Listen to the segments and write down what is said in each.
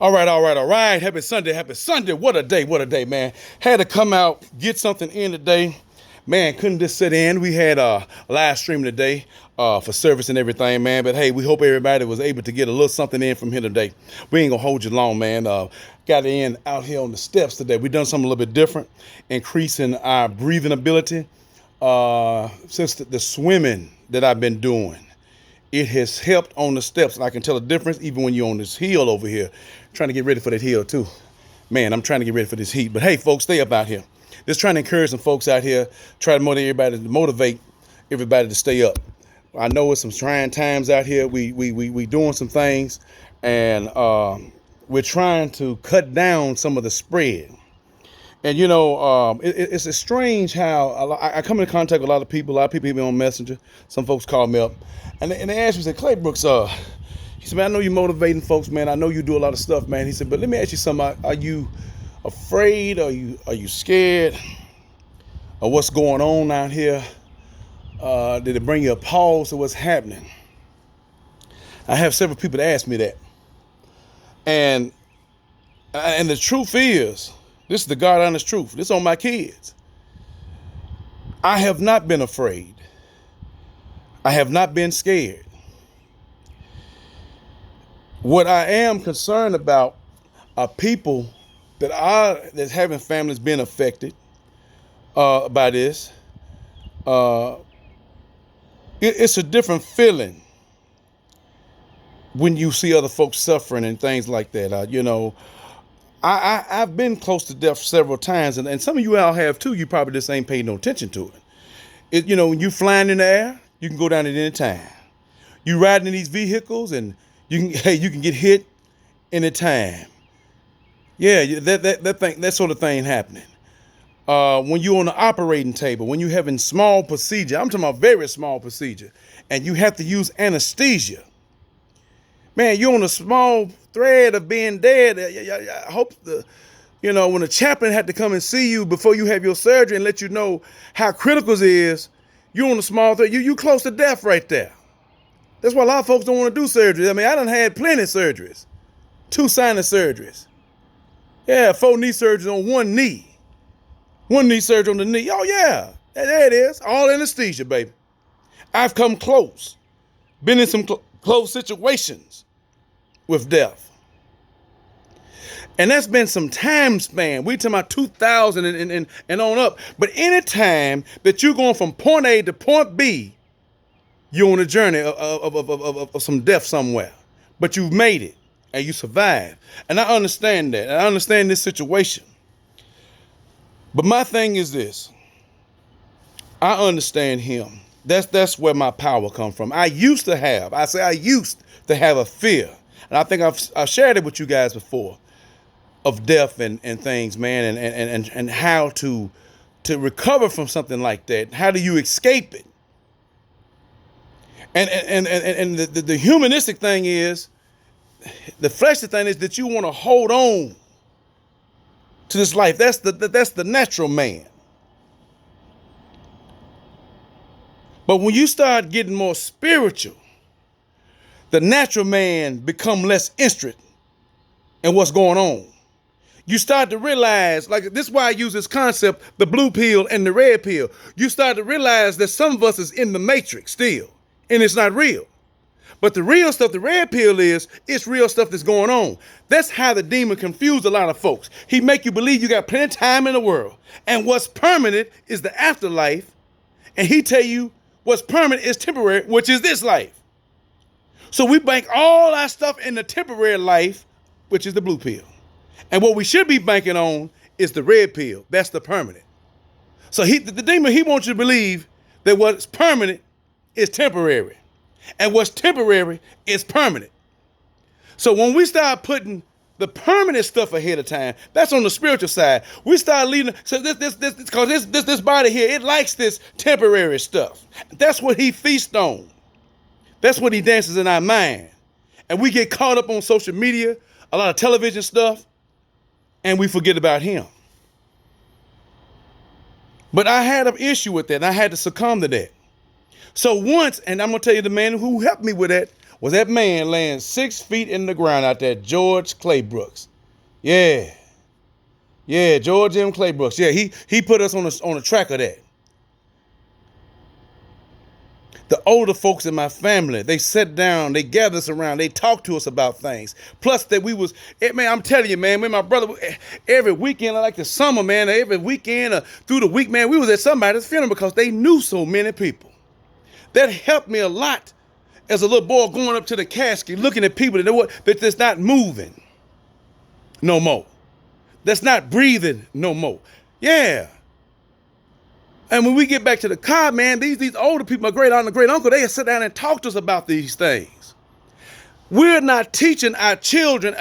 All right. Happy Sunday, happy Sunday. What a day, man. Had to come out, get something in today. Man, couldn't just sit in. We had a live stream today for service and everything, man. But hey, we hope everybody was able to get a little something in from here today. We ain't gonna hold you long, man. Got in out here on the steps today. We done something a little bit different, increasing our breathing ability. Since the swimming that I've been doing, it has helped on the steps. And I can tell a difference even when you're on this hill over here. Trying to get ready for that hill too. Man, I'm trying to get ready for this heat. But hey, folks, stay up out here. Just trying to encourage some folks out here. Try to motivate everybody to stay up. I know it's some trying times out here. We doing some things, and we're trying to cut down some of the spread. And you know, it's strange how I come into contact with a lot of people. A lot of people even on Messenger. Some folks call me up, and they ask me, say, Clay Brooks, he said, man, I know you're motivating folks, man. I know you do a lot of stuff, man. He said, but let me ask you something. Are you afraid? Are you scared of what's going on out here? Did it bring you a pause to what's happening? I have several people that ask me that. And the truth is, this is the God honest truth. This is on my kids. I have not been afraid. I have not been scared. What I am concerned about are people that's having families being affected by this. It's a different feeling when you see other folks suffering and things like that. I've been close to death several times, and some of you all have too. You probably just ain't paid no attention to it. When you flying in the air, you can go down at any time. You riding in these vehicles, and you can get hit any time. Yeah, that sort of thing happening. When you're on the operating table, when you're having small procedure, I'm talking about very small procedure, and you have to use anesthesia. Man, you're on a small thread of being dead. I hope when the chaplain had to come and see you before you have your surgery and let you know how critical it is, you're on a small thread. You close to death right there. That's why a lot of folks don't want to do surgery. I mean, I done had plenty of surgeries. 2 sinus surgeries. Yeah, 4 knee surgeries on 1 knee. 1 knee surgery on the knee. Oh, yeah. There it is. All anesthesia, baby. I've come close. Been in some close situations with death. And that's been some time span. We talking about 2000 and on up. But any time that you're going from point A to point B, you're on a journey of some death somewhere. But you've made it and you survived. And I understand that. And I understand this situation. But my thing is this. I understand him. That's where my power comes from. I used to have a fear. And I think I've shared it with you guys before of death and things, man, and how to recover from something like that. How do you escape it? And the humanistic thing is, the fleshly thing is that you want to hold on to this life. That's the natural man. But when you start getting more spiritual, the natural man become less interested in what's going on. You start to realize, like this is why I use this concept, the blue pill and the red pill. You start to realize that some of us is in the matrix still, and it's not real. But the real stuff, the red pill it's real stuff that's going on. That's how the demon confused a lot of folks. He make you believe you got plenty of time in the world, and what's permanent is the afterlife, and he tell you what's permanent is temporary, which is this life. So we bank all our stuff in the temporary life, which is the blue pill. And what we should be banking on is the red pill. That's the permanent. So the demon, he wants you to believe that what's permanent is temporary. And what's temporary is permanent. So when we start putting the permanent stuff ahead of time, that's on the spiritual side. We start leading. So this body here, it likes this temporary stuff. That's what he feasts on. That's what he dances in our mind. And we get caught up on social media, a lot of television stuff, and we forget about him. But I had an issue with that, and I had to succumb to that. So once, and I'm going to tell you the man who helped me with that, was that man laying 6 feet in the ground out there, George Claybrooks. Yeah. Yeah, George M. Claybrooks. Yeah, he put us on the track of that. The older folks in my family, they sat down, they gathered us around, they talked to us about things. Plus that we was, man, I'm telling you, man, me and my brother, every weekend, like the summer, man, every weekend through the week, man, we was at somebody's funeral because they knew so many people. That helped me a lot as a little boy going up to the casket, looking at people that's not moving no more. That's not breathing no more. Yeah. And when we get back to the car, man, these older people, my great aunt and great uncle, they sit down and talk to us about these things. We're not teaching our children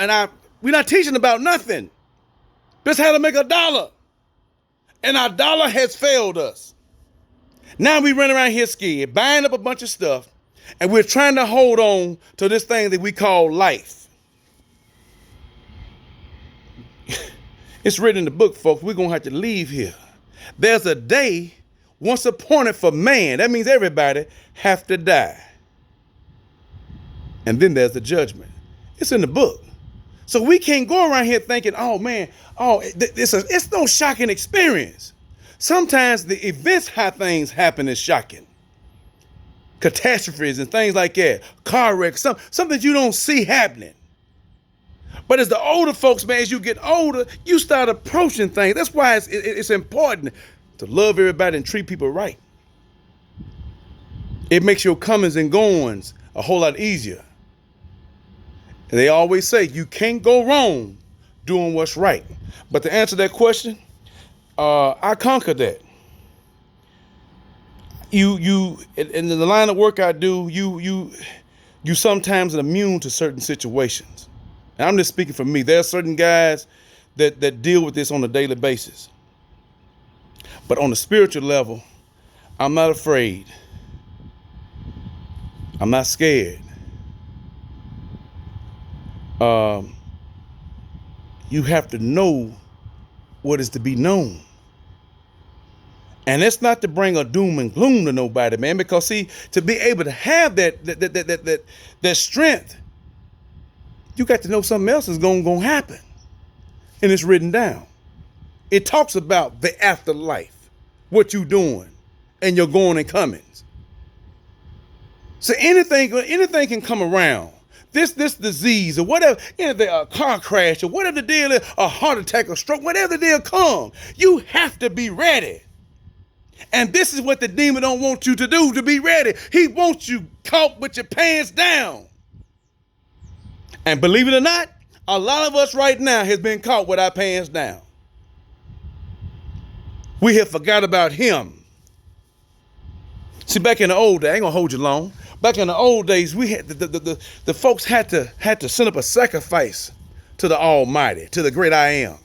we're not teaching about nothing. Just how to make a dollar. And our dollar has failed us. Now we run around here scared, buying up a bunch of stuff, and we're trying to hold on to this thing that we call life. It's written in the book, folks. We're going to have to leave here. There's a day once appointed for man. That means everybody have to die. And then there's the judgment. It's in the book. So we can't go around here thinking, oh, man, it's no shocking experience. Sometimes the events, how things happen, is shocking. Catastrophes and things like that. Car wrecks, something you don't see happening. But as the older folks, man, as you get older, you start approaching things. That's why it's important to love everybody and treat people right. It makes your comings and goings a whole lot easier. And they always say you can't go wrong doing what's right. But to answer that question, I conquered that. You in the line of work I do, you sometimes are immune to certain situations. And I'm just speaking for me. There are certain guys that deal with this on a daily basis. But on the spiritual level, I'm not afraid. I'm not scared. You have to know what is to be known. And that's not to bring a doom and gloom to nobody, man, because see, to be able to have that strength, you got to know something else is going to happen. And it's written down. It talks about the afterlife, what you doing, and your going and comings. So anything can come around. This disease or whatever, a car crash or whatever the deal is, a heart attack or stroke, whatever the deal come, you have to be ready. And this is what the demon don't want you to do, to be ready. He wants you caught with your pants down. And believe it or not, a lot of us right now has been caught with our pants down. We have forgot about him. See, back in the old days, I ain't gonna hold you long. Back in the old days, we had the folks had to send up a sacrifice to the Almighty, to the great I am.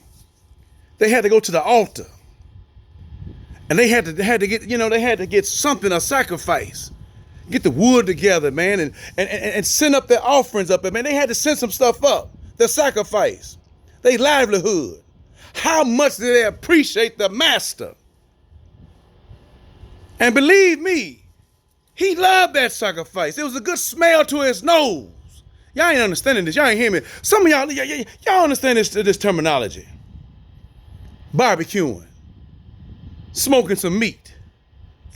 They had to go to the altar. And they had to get something, a sacrifice. Get the wood together, man, and send up their offerings up. Man, they had to send some stuff up. Their sacrifice, their livelihood. How much did they appreciate the master? And believe me, he loved that sacrifice. It was a good smell to his nose. Y'all ain't understanding this. Y'all ain't hearing me. Some of y'all understand this terminology. Barbecuing. Smoking some meat.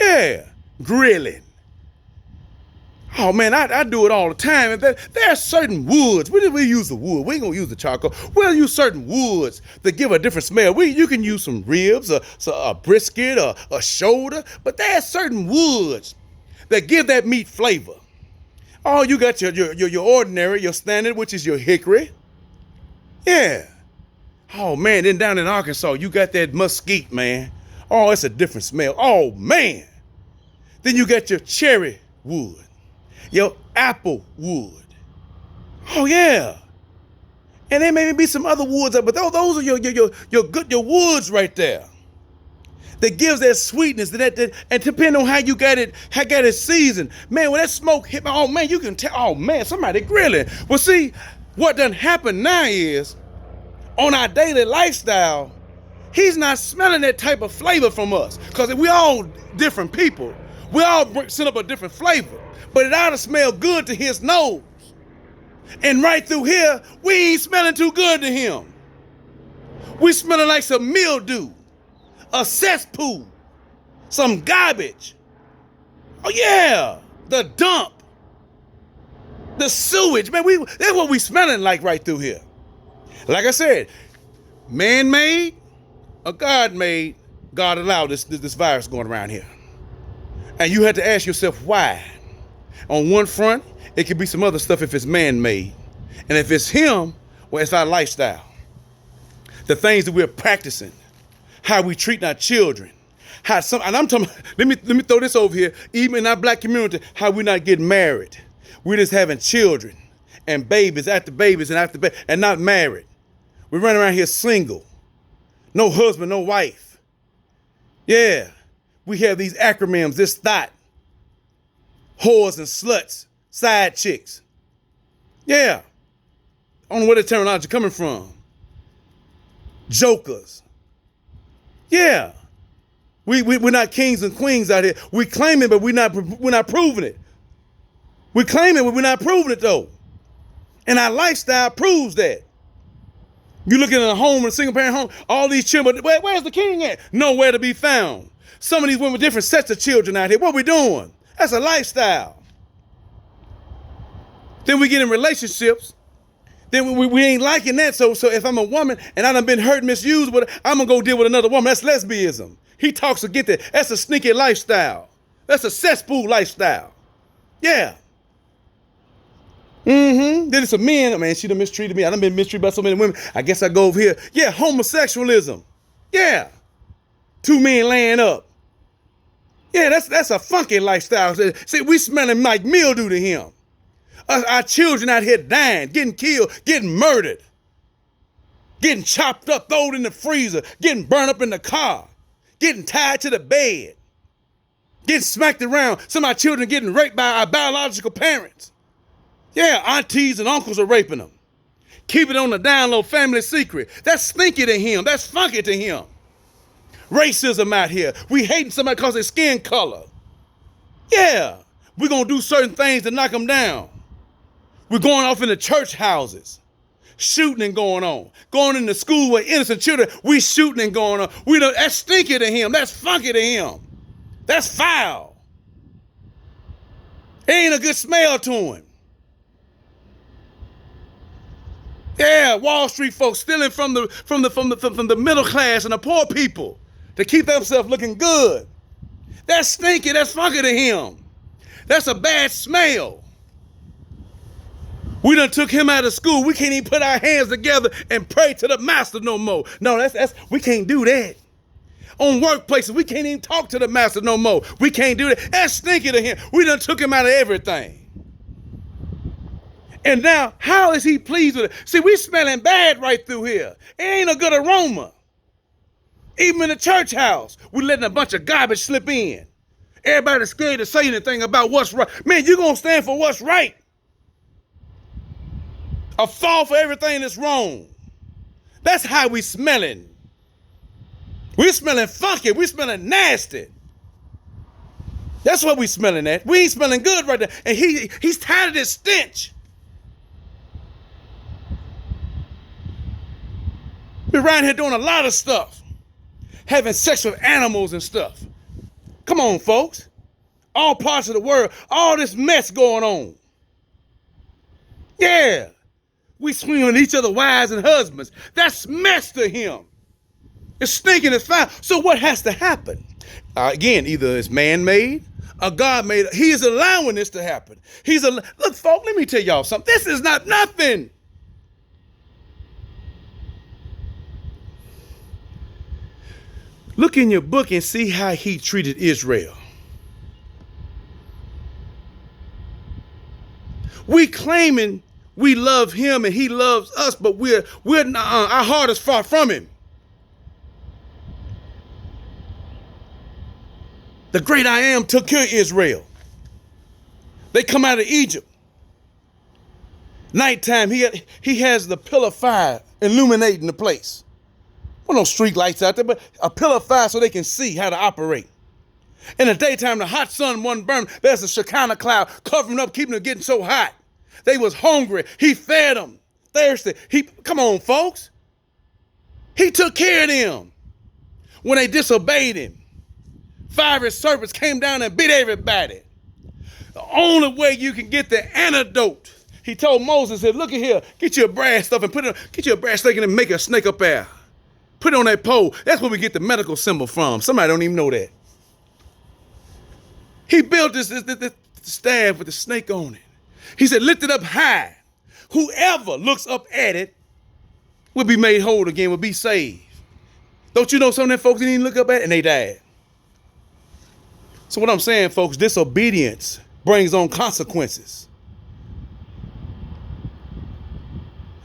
Yeah. Grilling. Oh, man, I do it all the time. There are certain woods. We use the wood. We ain't going to use the charcoal. We'll use certain woods that give a different smell. You can use some ribs, a brisket, a shoulder. But there are certain woods that give that meat flavor. Oh, you got your ordinary, your standard, which is your hickory. Yeah. Oh, man, then down in Arkansas, you got that mesquite, man. Oh, it's a different smell. Oh, man. Then you got your cherry wood. Your apple wood. Oh, yeah. And there may be some other woods, but those are your woods right there. That gives that sweetness, and depending on how you got it seasoned. Man, when that smoke hit, oh man, you can tell, oh man, somebody grilling. Well, see, what done happened now is, on our daily lifestyle, he's not smelling that type of flavor from us. Because we all different people. We all send up a different flavor. But it ought to smell good to his nose. And right through here, we ain't smelling too good to him. We smelling like some mildew, a cesspool, some garbage. Oh yeah, the dump, the sewage. Man, that's what we smelling like right through here. Like I said, man-made or God-made, God allowed this virus going around here. And you had to ask yourself why. On one front, it could be some other stuff if it's man-made. And if it's him, well, it's our lifestyle. The things that we're practicing, how we treat our children, and I'm talking, let me throw this over here, even in our black community, how we're not getting married. We're just having children and babies after babies and not married. We run around here single. No husband, no wife. Yeah. We have these acronyms, this thought. Whores and sluts, side chicks. Yeah. I don't know where the terminology coming from. Jokers. Yeah. We're not kings and queens out here. We claim it, but we're not proving it. We claim it, but we're not proving it though. And our lifestyle proves that. You look at a home, a single parent home, all these children, but where's the king at? Nowhere to be found. Some of these women with different sets of children out here. What we doing? That's a lifestyle. Then we get in relationships. Then we ain't liking that. So if I'm a woman and I done been hurt, misused, I'm gonna go deal with another woman. That's lesbianism. He talks against that. That's a sneaky lifestyle. That's a cesspool lifestyle. Yeah. Then it's a man. Man, she done mistreated me. I done been mistreated by so many women. I guess I go over here. Yeah, homosexualism. Yeah. Two men laying up. Yeah, that's a funky lifestyle. See, we smelling like mildew to him. Our children out here dying, getting killed, getting murdered, getting chopped up, thrown in the freezer, getting burned up in the car, getting tied to the bed, getting smacked around. Some of our children getting raped by our biological parents. Yeah, aunties and uncles are raping them. Keep it on the down low, family secret. That's stinky to him. That's funky to him. Racism out here. We hating somebody because of their skin color. Yeah, we're going to do certain things to knock them down. We're going off into church houses, shooting and going on. Going into school with innocent children, we shooting and going on. That's stinky to him. That's funky to him. That's foul. It ain't a good smell to him. Yeah, Wall Street folks stealing from the middle class and the poor people to keep themselves looking good. That's stinky. That's funky to him. That's a bad smell. We done took him out of school. We can't even put our hands together and pray to the master no more. No, we can't do that. On workplaces, we can't even talk to the master no more. We can't do that. That's stinky to him. We done took him out of everything. And now, how is he pleased with it? See, we smelling bad right through here. It ain't a good aroma. Even in the church house, we letting a bunch of garbage slip in. Everybody's scared to say anything about what's right. Man, you're going to stand for what's right. A fall for everything that's wrong. That's how we smelling. We're smelling funky. We're smelling nasty. That's what we smelling at. We ain't smelling good right there. And he's tired of this stench. We're around here doing a lot of stuff. Having sex with animals and stuff. Come on, folks. All parts of the world. All this mess going on. Yeah. We swinging with each other wives and husbands. That's mess to him. It's stinking, it's foul. So what has to happen? Again, either it's man-made or God-made. He is allowing this to happen. Look, folks, let me tell y'all something. This is not nothing. Look in your book and see how he treated Israel. We claiming we love him and he loves us, but our heart is far from him. The great I am took care of Israel. They come out of Egypt. Nighttime, he has the pillar of fire illuminating the place. Well, no street lights out there, but a pillar of fire so they can see how to operate. In the daytime, the hot sun won't burn. There's a Shekinah cloud covering up, keeping it getting so hot. They was hungry. He fed them. Thirsty. Come on, folks. He took care of them when they disobeyed him. Fiery serpents came down and bit everybody. The only way you can get the antidote, he told Moses, he said, look at here, get you a brass stuff and get you a brass snake and make a snake up there. Put it on that pole. That's where we get the medical symbol from. Somebody don't even know that. He built this staff with the snake on it. He said, lift it up high. Whoever looks up at it will be made whole again, will be saved. Don't you know some of them folks didn't even look up at it and they died? So what I'm saying, folks, disobedience brings on consequences.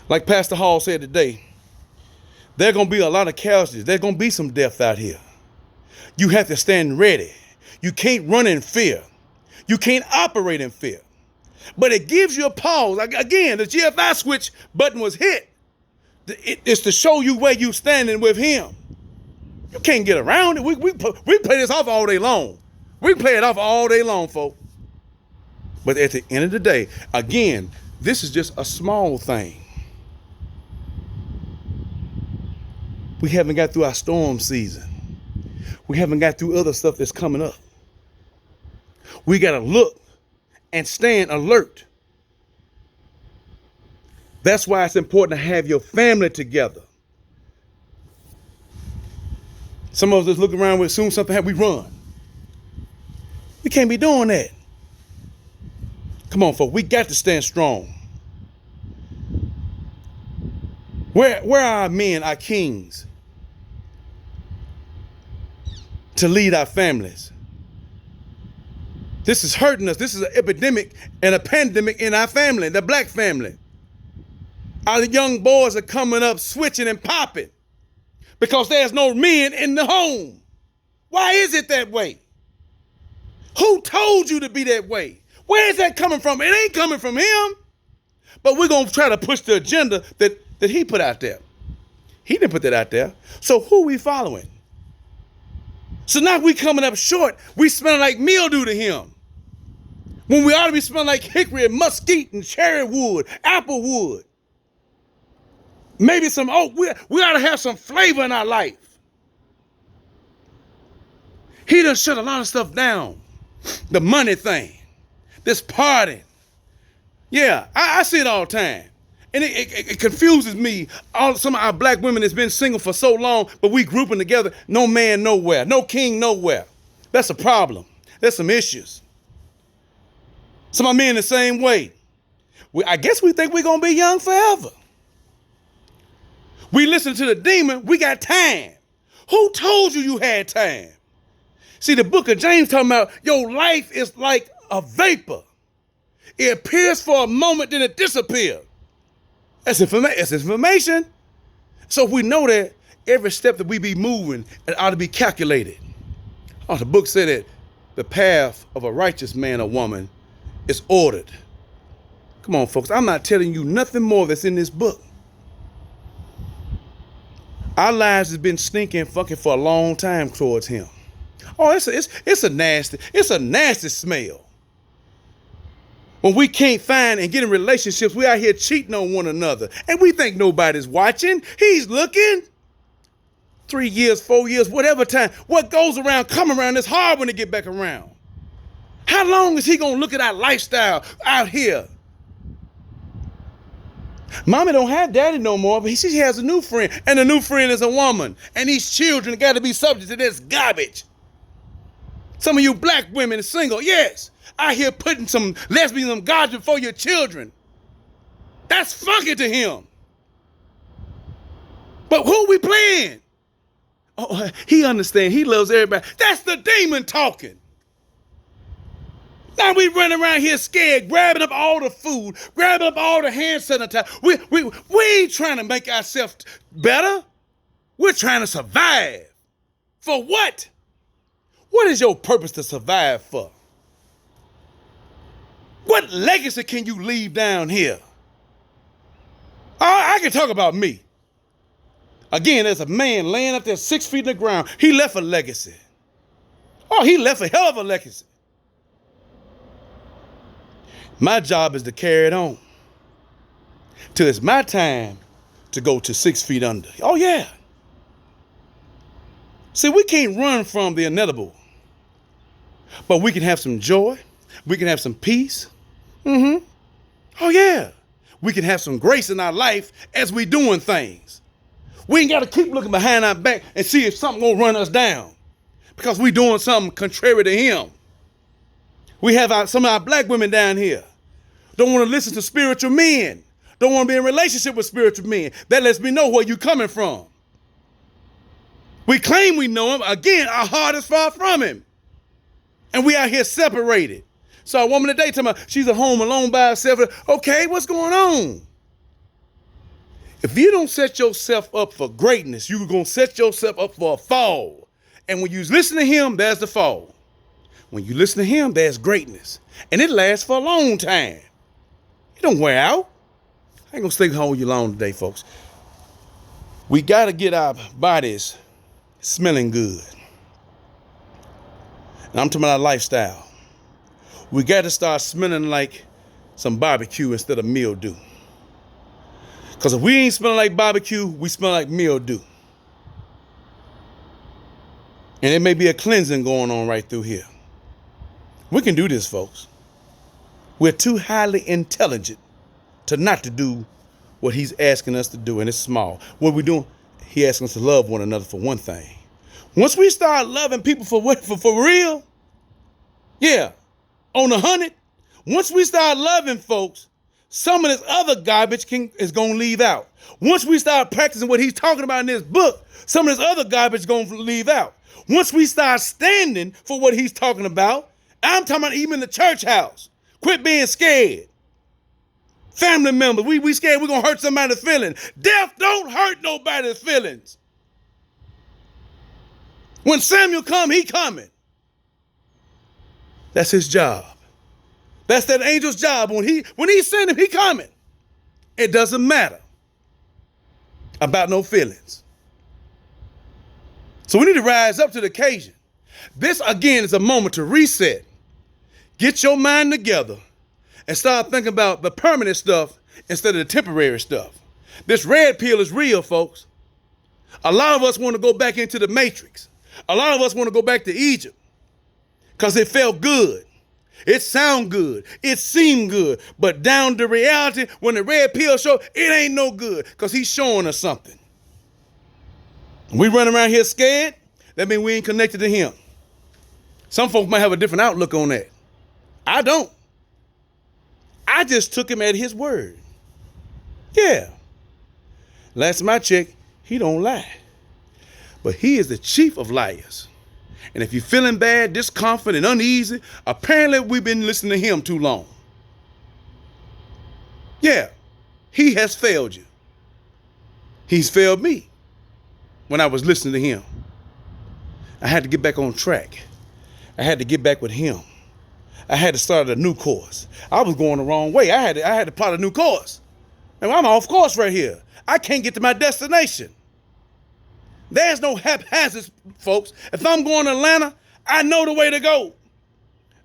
Like Pastor Hall said today, there are going to be a lot of casualties. There's going to be some death out here. You have to stand ready. You can't run in fear. You can't operate in fear. But it gives you a pause. Again, the GFI switch button was hit. It's to show you where you're standing with him. You can't get around it. We play this off all day long. We play it off all day long, folks. But at the end of the day, again, this is just a small thing. We haven't got through our storm season. We haven't got through other stuff that's coming up. We got to look and stand alert. That's why it's important to have your family together. Some of us just look around, as soon as something happens, we run. We can't be doing that. Come on, folks. We got to stand strong. Where are our men, our kings, to lead our families? This is hurting us. This is an epidemic and a pandemic in our family, the black family. Our young boys are coming up switching and popping because there's no men in the home. Why is it that way? Who told you to be that way? Where is that coming from? It ain't coming from him. But we're going to try to push the agenda that he put out there. He didn't put that out there. So who we following? So now we coming up short. We smelling like mildew to him, when we ought to be smelling like hickory and mesquite and cherry wood, apple wood. Maybe some oak. We ought to have some flavor in our life. He done shut a lot of stuff down. The money thing, this party. Yeah, I see it all the time. And it confuses me. Some of our black women that's been single for so long, but we grouping together, no man nowhere, no king nowhere. That's a problem. There's some issues. Some of our men the same way. I guess we think we're going to be young forever. We listen to the demon, we got time. Who told you you had time? See, the book of James talking about your life is like a vapor. It appears for a moment, then it disappears. That's information. So we know that every step that we be moving, it ought to be calculated. Oh, the book said that the path of a righteous man or woman is ordered. Come on, folks. I'm not telling you nothing more that's in this book. Our lives has been stinking fucking for a long time towards him. Oh, it's a nasty smell. When we can't find and get in relationships, we out here cheating on one another. And we think nobody's watching. He's looking. 3 years, 4 years, whatever time. What goes around, come around. It's hard when it get back around. How long is he going to look at our lifestyle out here? Mommy don't have daddy no more, but she has a new friend. And the new friend is a woman. And these children got to be subject to this garbage. Some of you black women is single, yes. Out here putting some lesbianism garbage before your children. That's funky to him. But who we playing? Oh, he understands. He loves everybody. That's the demon talking. Now we running around here scared, grabbing up all the food, grabbing up all the hand sanitizer. We ain't trying to make ourselves better. We're trying to survive. For what? What is your purpose to survive for? What legacy can you leave down here? I can talk about me. Again, there's a man laying up there 6 feet in the ground. He left a legacy. Oh, he left a hell of a legacy. My job is to carry it on till it's my time to go to 6 feet under. Oh, yeah. See, we can't run from the inedible, but we can have some joy. We can have some peace. Oh, yeah. We can have some grace in our life as we doing things. We ain't got to keep looking behind our back and see if something gonna run us down because we doing something contrary to him. We have some of our black women down here don't want to listen to spiritual men, don't want to be in relationship with spiritual men. That lets me know where you coming from. We claim we know him. Again, our heart is far from him. And we out here separated. So a woman today talking about she's at home alone by herself. Okay, what's going on? If you don't set yourself up for greatness, you're going to set yourself up for a fall. And when you listen to him, there's the fall. When you listen to him, there's greatness. And it lasts for a long time. It don't wear out. I ain't going to stay home with you long today, folks. We got to get our bodies smelling good. And I'm talking about our lifestyle. We got to start smelling like some barbecue instead of mildew. Because if we ain't smelling like barbecue, we smell like mildew. And it may be a cleansing going on right through here. We can do this, folks. We're too highly intelligent to not to do what he's asking us to do, and it's small. What we doing? He asking us to love one another for one thing. Once we start loving people for real, yeah, on 100, once we start loving folks, some of this other garbage is going to leave out. Once we start practicing what he's talking about in this book, some of this other garbage is going to leave out. Once we start standing for what he's talking about, I'm talking about even the church house. Quit being scared. Family members, we scared we're going to hurt somebody's feelings. Death don't hurt nobody's feelings. When Samuel come, he coming. That's his job. That's that angel's job. When he send him, he coming. It doesn't matter about no feelings. So we need to rise up to the occasion. This, again, is a moment to reset. Get your mind together and start thinking about the permanent stuff instead of the temporary stuff. This red pill is real, folks. A lot of us want to go back into the matrix. A lot of us want to go back to Egypt because it felt good. It sound good. It seemed good. But down to reality, when the red pill show, it ain't no good because he's showing us something. We run around here scared, that means we ain't connected to him. Some folks might have a different outlook on that. I don't. I just took him at his word. Yeah. Last time I checked, he don't lie. But he is the chief of liars. And if you're feeling bad, discomfort, and uneasy, apparently we've been listening to him too long. Yeah, he has failed you. He's failed me when I was listening to him. I had to get back on track. I had to get back with him. I had to start a new course. I was going the wrong way. I had to plot a new course. And I'm off course right here. I can't get to my destination. There's no haphazard, folks. If I'm going to Atlanta, I know the way to go.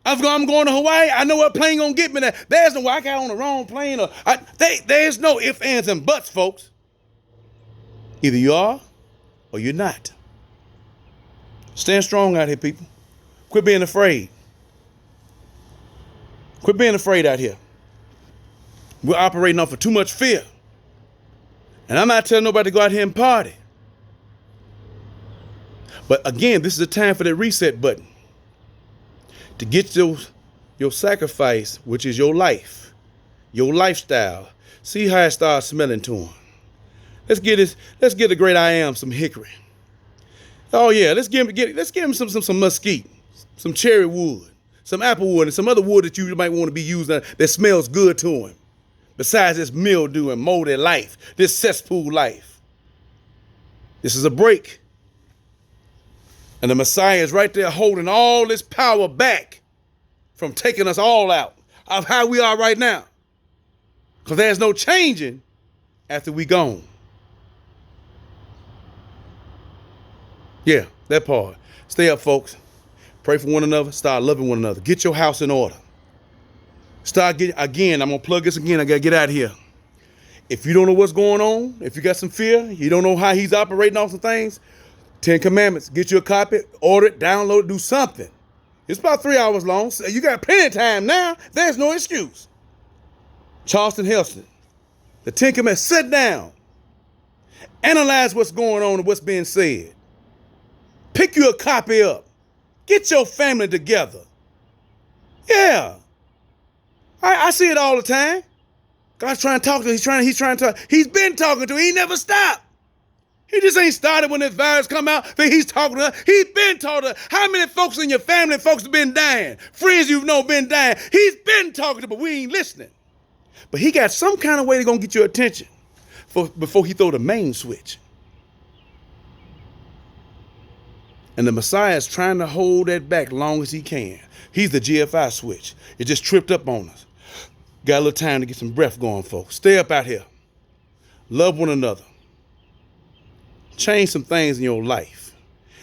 I'm going to Hawaii, I know what plane gonna get me there. There's no way I got on the wrong plane. There's no ifs, ands, and buts, folks. Either you are or you're not. Stand strong out here, people. Quit being afraid. Quit being afraid out here. We're operating off of too much fear. And I'm not telling nobody to go out here and party. But again, this is a time for that reset button. To get your sacrifice, which is your life, your lifestyle. See how it starts smelling to him. Let's get the great I am some hickory. Oh yeah, let's give him some mesquite, some cherry wood, some apple wood, and some other wood that you might want to be using that smells good to him. Besides this mildew and moldy life, this cesspool life. This is a break. And the Messiah is right there holding all this power back from taking us all out of how we are right now. Because there's no changing after we gone. Yeah, that part. Stay up, folks. Pray for one another. Start loving one another. Get your house in order. Start getting, again, I'm going to plug this again. I got to get out of here. If you don't know what's going on, if you got some fear, you don't know how he's operating on some things, 10 Commandments, get you a copy, order it, download it, do something. It's about 3 hours long. So you got plenty of time now. There's no excuse. Charleston Heston, the 10 Commandments, sit down. Analyze what's going on and what's being said. Pick you a copy up. Get your family together. Yeah. I see it all the time. God's trying to talk to you. He's trying to talk. He's been talking to you. He never stopped. He just ain't started when this virus come out. That he's talking to us. He's been talking to us. How many folks in your family, folks have been dying? Friends you've known been dying. He's been talking to, but we ain't listening. But he got some kind of way to gonna get your attention before he throw the main switch. And the Messiah is trying to hold that back long as he can. He's the GFI switch. It just tripped up on us. Got a little time to get some breath going, folks. Stay up out here. Love one another. Change some things in your life.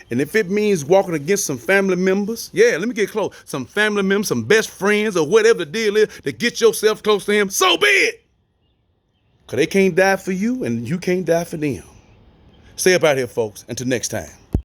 And if it means walking against some family members, yeah, let me get close. Some family members, some best friends, or whatever the deal is to get yourself close to him, so be it. Because they can't die for you and you can't die for them. Stay up out here, folks. Until next time.